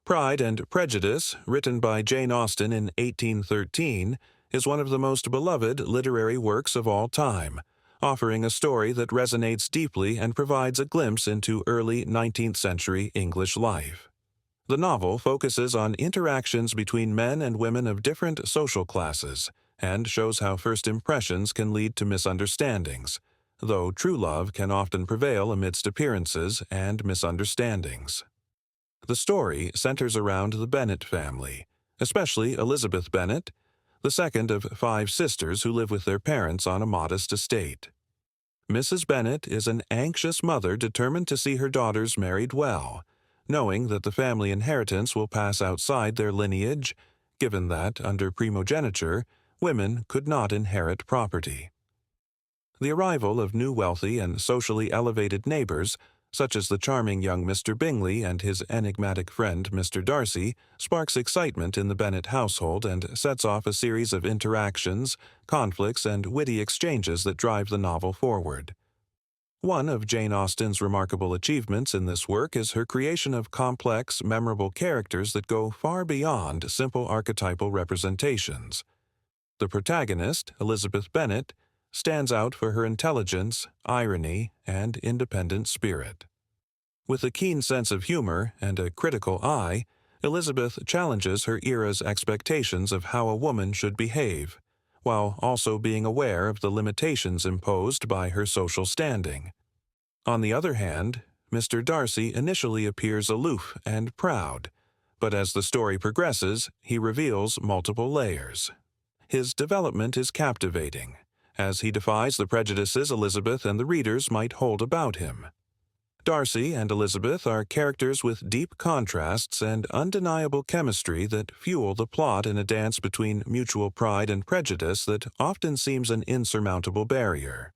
Pride and Prejudice, written by Jane Austen in 1813, is one of the most beloved literary works of all time, offering a story that resonates deeply and provides a glimpse into early 19th century English life. The novel focuses on interactions between men and women of different social classes and shows how first impressions can lead to misunderstandings, though true love can often prevail amidst appearances and misunderstandings. The story centers around the Bennet family, especially Elizabeth Bennet, the second of 5 sisters who live with their parents on a modest estate. Mrs. Bennet is an anxious mother determined to see her daughters married well, knowing that the family inheritance will pass outside their lineage, given that, under primogeniture, women could not inherit property. The arrival of new wealthy and socially elevated neighbors, such as the charming young Mr. Bingley and his enigmatic friend Mr. Darcy, sparks excitement in the Bennet household and sets off a series of interactions, conflicts, and witty exchanges that drive the novel forward. One of Jane Austen's remarkable achievements in this work is her creation of complex, memorable characters that go far beyond simple archetypal representations. The protagonist, Elizabeth Bennet, stands out for her intelligence, irony, and independent spirit. With a keen sense of humor and a critical eye, Elizabeth challenges her era's expectations of how a woman should behave, while also being aware of the limitations imposed by her social standing. On the other hand, Mr. Darcy initially appears aloof and proud, but as the story progresses, he reveals multiple layers. His development is captivating, as he defies the prejudices Elizabeth and the readers might hold about him. Darcy and Elizabeth are characters with deep contrasts and undeniable chemistry that fuel the plot in a dance between mutual pride and prejudice that often seems an insurmountable barrier.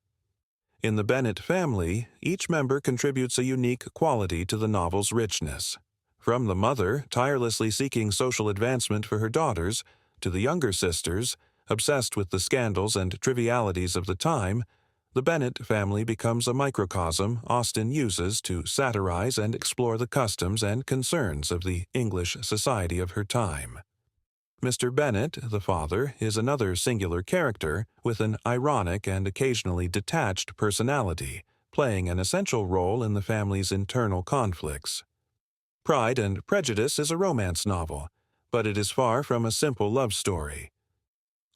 In the Bennet family, each member contributes a unique quality to the novel's richness. From the mother, tirelessly seeking social advancement for her daughters, to the younger sisters, obsessed with the scandals and trivialities of the time, the Bennet family becomes a microcosm Austen uses to satirize and explore the customs and concerns of the English society of her time. Mr. Bennet, the father, is another singular character with an ironic and occasionally detached personality, playing an essential role in the family's internal conflicts. Pride and Prejudice is a romance novel, but it is far from a simple love story.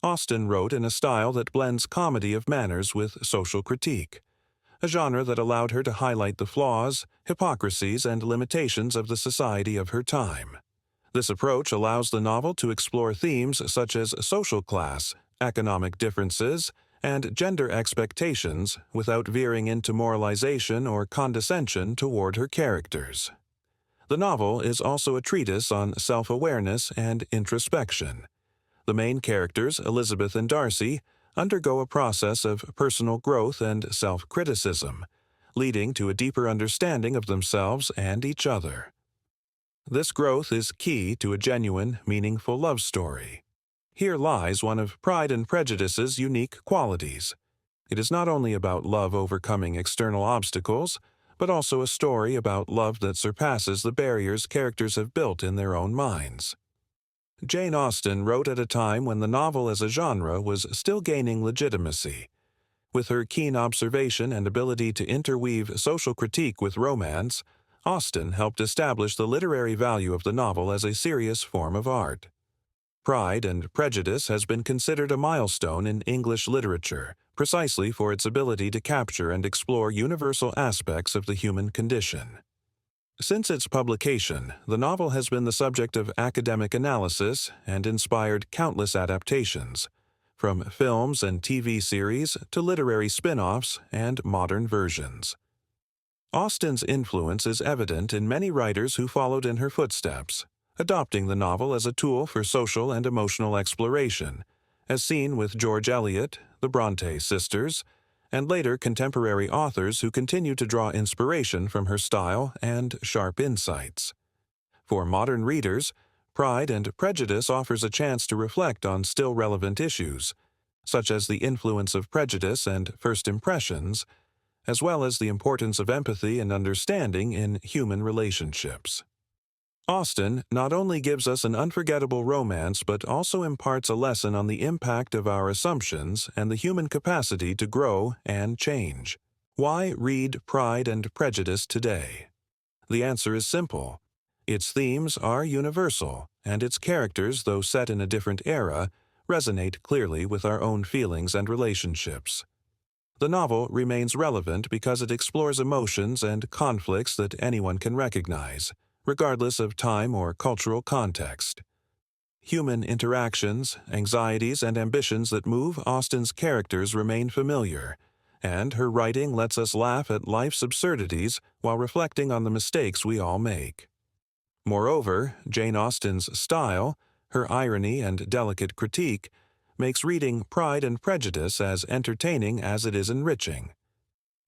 Austen wrote in a style that blends comedy of manners with social critique, a genre that allowed her to highlight the flaws, hypocrisies, and limitations of the society of her time. This approach allows the novel to explore themes such as social class, economic differences, and gender expectations without veering into moralization or condescension toward her characters. The novel is also a treatise on self-awareness and introspection. The main characters, Elizabeth and Darcy, undergo a process of personal growth and self-criticism, leading to a deeper understanding of themselves and each other. This growth is key to a genuine, meaningful love story. Here lies one of Pride and Prejudice's unique qualities. It is not only about love overcoming external obstacles, but also a story about love that surpasses the barriers characters have built in their own minds. Jane Austen wrote at a time when the novel as a genre was still gaining legitimacy. With her keen observation and ability to interweave social critique with romance, Austen helped establish the literary value of the novel as a serious form of art. Pride and Prejudice has been considered a milestone in English literature, precisely for its ability to capture and explore universal aspects of the human condition. Since its publication, the novel has been the subject of academic analysis and inspired countless adaptations, from films and TV series to literary spin-offs and modern versions. Austen's influence is evident in many writers who followed in her footsteps, adopting the novel as a tool for social and emotional exploration, as seen with George Eliot, the Bronte sisters, and later contemporary authors who continue to draw inspiration from her style and sharp insights. For modern readers, Pride and Prejudice offers a chance to reflect on still relevant issues, such as the influence of prejudice and first impressions, as well as the importance of empathy and understanding in human relationships. Austen not only gives us an unforgettable romance but also imparts a lesson on the impact of our assumptions and the human capacity to grow and change. Why read Pride and Prejudice today? The answer is simple. Its themes are universal, and its characters, though set in a different era, resonate clearly with our own feelings and relationships. The novel remains relevant because it explores emotions and conflicts that anyone can recognize, regardless of time or cultural context. Human interactions, anxieties, and ambitions that move Austen's characters remain familiar, and her writing lets us laugh at life's absurdities while reflecting on the mistakes we all make. Moreover, Jane Austen's style, her irony and delicate critique, makes reading Pride and Prejudice as entertaining as it is enriching.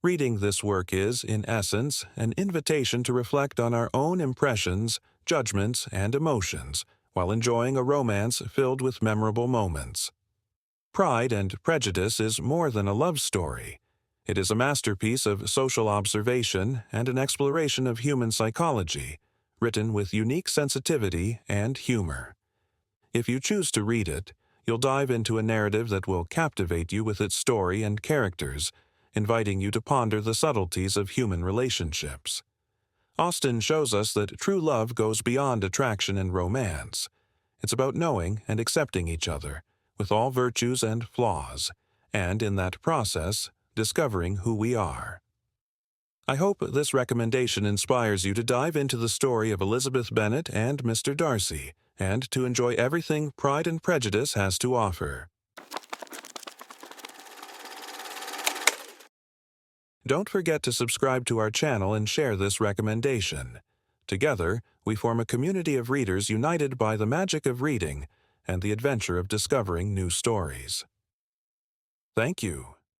Reading this work is, in essence, an invitation to reflect on our own impressions, judgments, and emotions, while enjoying a romance filled with memorable moments. Pride and Prejudice is more than a love story. It is a masterpiece of social observation and an exploration of human psychology, written with unique sensitivity and humor. If you choose to read it, you'll dive into a narrative that will captivate you with its story and characters, inviting you to ponder the subtleties of human relationships. Austen shows us that true love goes beyond attraction and romance. It's about knowing and accepting each other, with all virtues and flaws, and in that process, discovering who we are. I hope this recommendation inspires you to dive into the story of Elizabeth Bennet and Mr. Darcy, and to enjoy everything Pride and Prejudice has to offer. Don't forget to subscribe to our channel and share this recommendation. Together, we form a community of readers united by the magic of reading and the adventure of discovering new stories. Thank you.